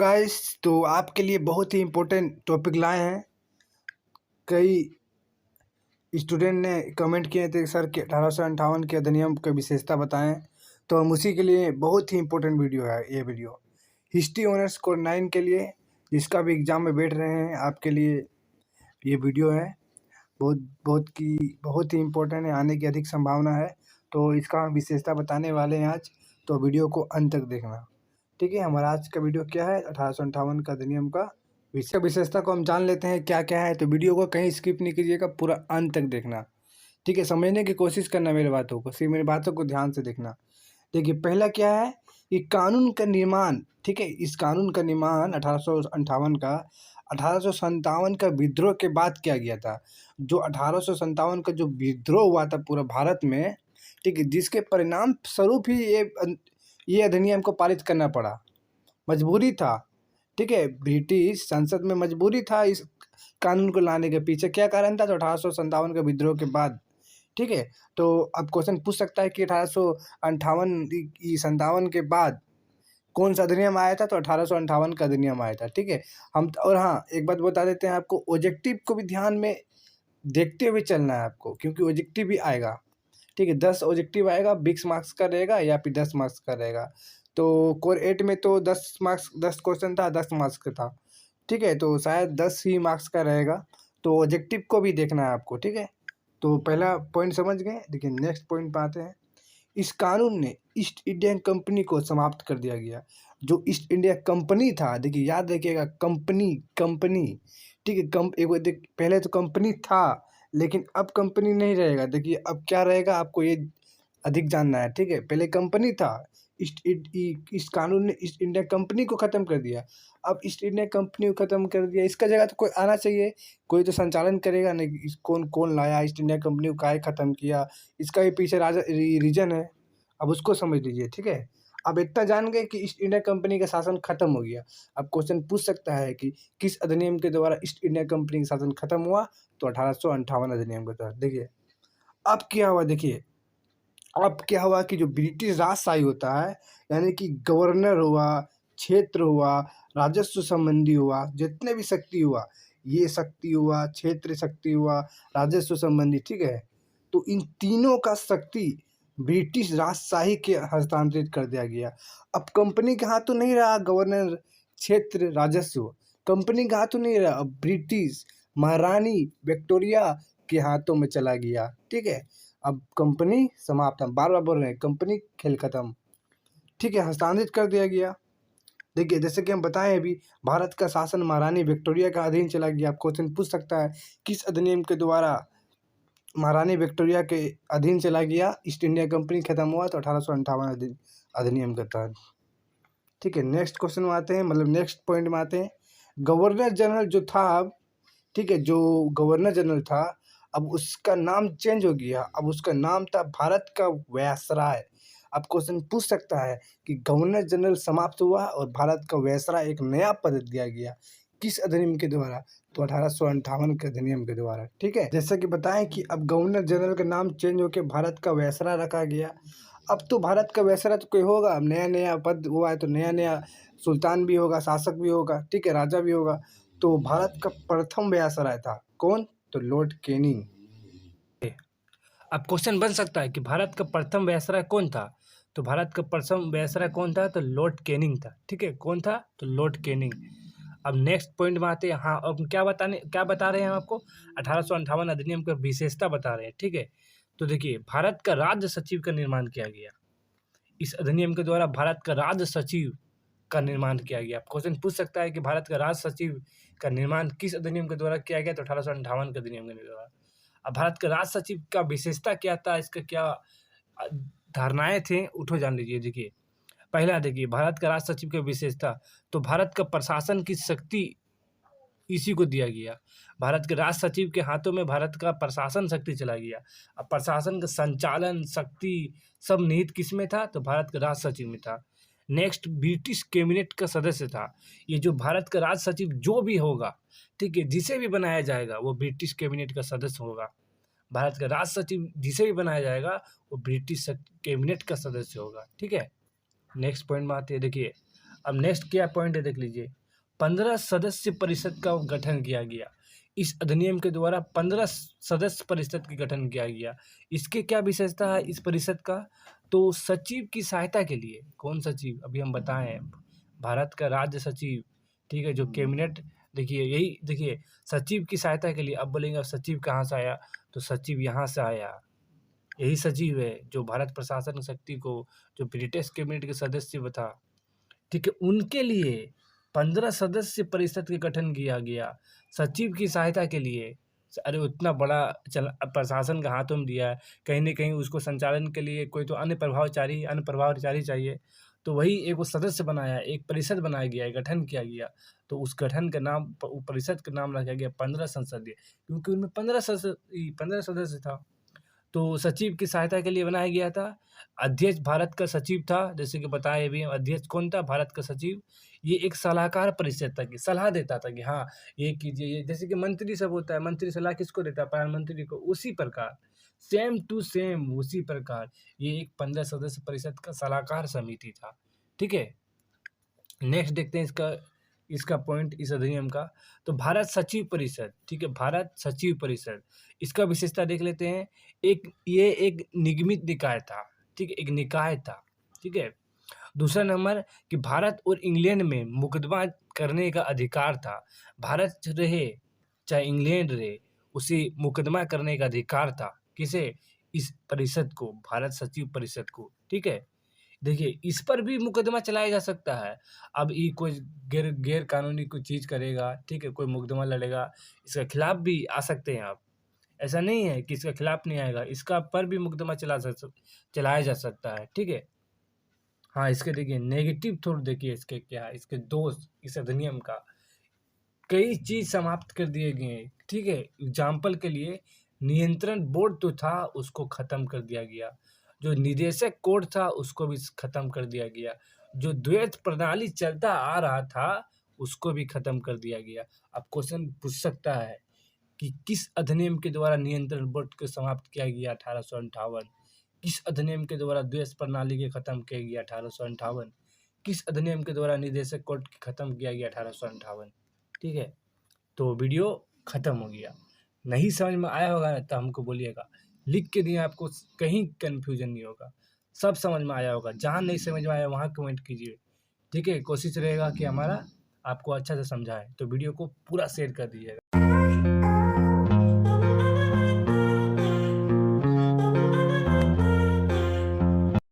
Guys, तो आपके लिए बहुत ही इम्पोर्टेंट टॉपिक लाए हैं। कई स्टूडेंट ने कमेंट किए थे सर कि 1858 के अधिनियम की विशेषता बताएं, तो हम उसी के लिए बहुत ही इम्पोर्टेंट वीडियो है ये वीडियो। हिस्ट्री ऑनर्स कोर 9 के लिए जिसका भी एग्ज़ाम में बैठ रहे हैं आपके लिए ये वीडियो है। बहुत ही इम्पोर्टेंट है, आने की अधिक संभावना है, तो इसका हम विशेषता बताने वाले हैं आज। तो वीडियो को अंत तक देखना, ठीक है। हमारा आज का वीडियो क्या है, 1858 का अधिनियम का विशेषता को हम जान लेते हैं क्या क्या है। तो वीडियो को कहीं स्किप नहीं कीजिएगा, पूरा अंत तक देखना, ठीक है। समझने की कोशिश करना मेरी बातों को, सिर्फ मेरी बातों को ध्यान से देखना। देखिए, पहला क्या है कि कानून का निर्माण, ठीक है। इस कानून का निर्माण 1858 का 1857 का विद्रोह के बाद किया गया था। जो 1857 का जो विद्रोह हुआ था पूरा भारत में, ठीक है, जिसके परिणाम स्वरूप ही ये अधिनियम को पारित करना पड़ा, मजबूरी था, ठीक है। ब्रिटिश संसद में मजबूरी था इस कानून को लाने के पीछे क्या कारण था, तो 1857 के विद्रोह के बाद, ठीक है। तो अब क्वेश्चन पूछ सकता है कि 1858 के बाद कौन सा अधिनियम आया था, तो 1858 का अधिनियम आया था, ठीक है। हम और हाँ, एक बात बता देते हैं आपको, ऑब्जेक्टिव को भी ध्यान में देखते हुए चलना है आपको, क्योंकि ऑब्जेक्टिव भी आएगा, ठीक है। 10 ऑब्जेक्टिव आएगा, 20 मार्क्स का रहेगा या फिर 10 मार्क्स का रहेगा। तो कोर 8 में तो 10 क्वेश्चन था, 10 मार्क्स का था, ठीक है। तो शायद 10 ही मार्क्स का रहेगा, तो ऑब्जेक्टिव को भी देखना है आपको, ठीक है। तो पहला पॉइंट समझ गए। देखिए, नेक्स्ट पॉइंट पे आते हैं। इस कानून ने ईस्ट इंडियन कंपनी को समाप्त कर दिया गया। जो ईस्ट इंडिया कंपनी था, देखिए याद रखिएगा, कंपनी कंपनी, ठीक है। पहले तो कंपनी था, लेकिन अब कंपनी नहीं रहेगा। देखिए अब क्या रहेगा, आपको ये अधिक जानना है, ठीक है। पहले कंपनी था, इस कानून ने ईस्ट इंडिया कंपनी को ख़त्म कर दिया। अब ईस्ट इंडिया कंपनी को ख़त्म कर दिया, इसका जगह तो कोई आना चाहिए, कोई तो संचालन करेगा। नहीं, कौन कौन लाया ईस्ट इंडिया कंपनी को, काहे ख़त्म किया, इसका भी पीछे रीजन है, अब उसको समझ लीजिए, ठीक है। अब इतना जान गए कि ईस्ट इंडिया कंपनी का शासन खत्म हो गया। अब क्वेश्चन पूछ सकता है कि किस अधिनियम के द्वारा ईस्ट इंडिया कंपनी का शासन खत्म हुआ, तो 1858 अधिनियम के तहत। देखिए अब क्या हुआ, देखिए अब क्या हुआ कि जो ब्रिटिश राजशाही होता है, यानी कि गवर्नर हुआ, क्षेत्र हुआ, राजस्व संबंधी हुआ, जितने भी शक्ति हुआ, ये शक्ति हुआ, क्षेत्र शक्ति हुआ, राजस्व संबंधी, ठीक है। तो इन तीनों का शक्ति ब्रिटिश राजशाही के हस्तांतरित कर दिया गया। अब कंपनी के हाथों नहीं रहा गवर्नर, क्षेत्र, राजस्व, कंपनी के हाथों नहीं रहा, अब ब्रिटिश महारानी विक्टोरिया के हाथों में चला गया, ठीक है। अब कंपनी समाप्त, हम बार बार बोल रहे हैं, कंपनी खेल खत्म, ठीक है, हस्तांतरित कर दिया गया। देखिए जैसे कि हम बताएं, अभी भारत का शासन महारानी विक्टोरिया का अधीन चला गया। आप क्वेश्चन पूछ सकता है किस अधिनियम के द्वारा महारानी विक्टोरिया के अधीन चला गया, ईस्ट इंडिया कंपनी खत्म हुआ, तो 1858 अधिनियम के तहत, ठीक है। नेक्स्ट क्वेश्चन में आते हैं, मतलब नेक्स्ट पॉइंट में आते हैं। गवर्नर जनरल जो था, ठीक है, जो गवर्नर जनरल था, अब उसका नाम चेंज हो गया। अब उसका नाम था भारत का वायसराय। अब क्वेश्चन पूछ सकता है कि गवर्नर जनरल समाप्त हुआ और भारत का वायसराय एक नया पद दिया गया, किस अधिनियम के द्वारा, तो 1858 के अधिनियम के द्वारा, ठीक है। जैसा कि बताएं कि अब गवर्नर जनरल का नाम चेंज होकर भारत का वायसराय रखा गया। अब तो भारत का वायसराय तो कोई होगा, अब नया नया पद हुआ है, तो नया नया सुल्तान भी होगा, शासक भी होगा, ठीक है, राजा भी होगा। तो भारत का प्रथम वायसराय था कौन, तो लॉर्ड कैनिंग। अब क्वेश्चन बन सकता है कि भारत का प्रथम वायसराय कौन था, तो भारत का प्रथम वायसराय कौन था, तो लॉर्ड कैनिंग था, ठीक है। कौन था, तो लॉर्ड कैनिंग। अब नेक्स्ट पॉइंट में आते हैं। हाँ, अब क्या बता रहे हैं हम आपको, 1858 अधिनियम का विशेषता बता रहे हैं, ठीक है। तो देखिए, भारत का राज्य सचिव का निर्माण किया गया। इस अधिनियम के द्वारा भारत का राज्य सचिव का निर्माण किया गया। क्वेश्चन पूछ सकता है कि भारत का राज्य सचिव का निर्माण किस अधिनियम के द्वारा किया गया, तो 1858 के अधिनियम के द्वारा। अब भारत के राज्य सचिव का विशेषता क्या था, इसका क्या धारणाएं थे, उठो जान लीजिए। देखिए पहला, देखिए भारत का राज्य सचिव की विशेषता, तो भारत का प्रशासन की शक्ति इसी को दिया गया। भारत के राज्य सचिव के हाथों में भारत का प्रशासन शक्ति चला गया। अब प्रशासन का संचालन शक्ति सब निहित किस में था, तो भारत के राज्य सचिव में था। नेक्स्ट, ब्रिटिश कैबिनेट का सदस्य था। ये जो भारत का राज्य सचिव जो भी होगा, ठीक है, जिसे भी बनाया जाएगा वो ब्रिटिश कैबिनेट का सदस्य होगा। भारत का राज्य सचिव जिसे भी बनाया जाएगा वो ब्रिटिश कैबिनेट का सदस्य होगा, ठीक है। नेक्स्ट पॉइंट में आते हैं। देखिए, अब नेक्स्ट क्या पॉइंट है देख लीजिए, 15 सदस्य परिषद का गठन किया गया। इस अधिनियम के द्वारा 15 सदस्य परिषद का गठन किया गया। इसके क्या विशेषता है इस परिषद का, तो सचिव की सहायता के लिए, कौन सचिव अभी हम बताएं, भारत का राज्य सचिव, ठीक है, जो कैबिनेट, देखिए यही देखिए, सचिव की सहायता के लिए। अब बोलेंगे अब सचिव कहाँ से आया, तो सचिव यहाँ से आया, यही सचिव है जो भारत प्रशासन शक्ति को, जो ब्रिटिश कैबिनेट के सदस्य था, ठीक है, उनके लिए 15 सदस्य परिषद का गठन किया गया सचिव की सहायता के लिए। अरे उतना बड़ा चल प्रशासन का हाथों में दिया है, कहीं न कहीं उसको संचालन के लिए कोई तो अन्य प्रभावचारी चाहिए, तो वही एक वो सदस्य बनाया, एक परिषद बनाया गया, गठन किया गया, तो उस गठन का नाम परिषद का नाम रखा गया 15 संसदीय, क्योंकि उनमें 15 सदस्य था। तो सचिव की सहायता के लिए बनाया गया था। अध्यक्ष भारत का सचिव था, जैसे कि बताया अभी, अध्यक्ष कौन था, भारत का सचिव। ये एक सलाहकार परिषद था कि सलाह देता था कि हाँ ये कीजिए, ये जैसे कि मंत्री सब होता है, मंत्री सलाह किसको देता है, प्रधानमंत्री को, उसी प्रकार सेम टू सेम उसी प्रकार ये एक 15 सदस्य परिषद का सलाहकार समिति था। ठीक है, नेक्स्ट देखते हैं इसका इसका पॉइंट इस अधिनियम का। तो भारत सचिव परिषद, ठीक है, भारत सचिव परिषद, इसका विशेषता देख लेते हैं। ये एक निगमित निकाय था, ठीक है, एक निकाय था, ठीक है। दूसरा नंबर कि भारत और इंग्लैंड में मुकदमा करने का अधिकार था। भारत रहे चाहे इंग्लैंड रहे, उसे मुकदमा करने का अधिकार था। किसे, इस परिषद को, भारत सचिव परिषद को, ठीक है। देखिए इस पर भी मुकदमा चलाया जा सकता है। अब ये कोई गैर कानूनी कोई चीज़ करेगा, ठीक है, कोई मुकदमा लड़ेगा, इसके खिलाफ भी आ सकते हैं आप। ऐसा नहीं है कि इसके खिलाफ नहीं आएगा, इसका पर भी मुकदमा चलाया जा सकता है, ठीक है। हाँ, इसके देखिए नेगेटिव थोड़ा देखिए, इसके क्या है, इसके दोष इस अधिनियम का, कई चीज़ समाप्त कर दिए गए हैं, ठीक है। एग्जाम्पल के लिए नियंत्रण बोर्ड जो था उसको ख़त्म कर दिया गया, जो निदेशक कोड था उसको भी ख़त्म कर दिया गया, जो द्वैत प्रणाली चलता आ रहा था उसको भी ख़त्म कर दिया गया। अब क्वेश्चन पूछ सकता है कि किस अधिनियम के द्वारा नियंत्रण बोर्ड को समाप्त किया गया 1858? किस अधिनियम के द्वारा द्वैत प्रणाली के खत्म किया गया 1858? किस अधिनियम के द्वारा निदेशक कोड खत्म किया गया 1858? ठीक है, तो वीडियो खत्म हो गया। नहीं समझ में आया होगा ना तो हमको बोलिएगा, लिख के दिए, आपको कहीं कन्फ्यूजन नहीं होगा, सब समझ में आया होगा। जहाँ नहीं समझ में आया वहाँ कमेंट कीजिए, ठीक है। कोशिश रहेगा कि हमारा आपको अच्छा से समझाएं, तो वीडियो को पूरा शेयर कर दीजिएगा।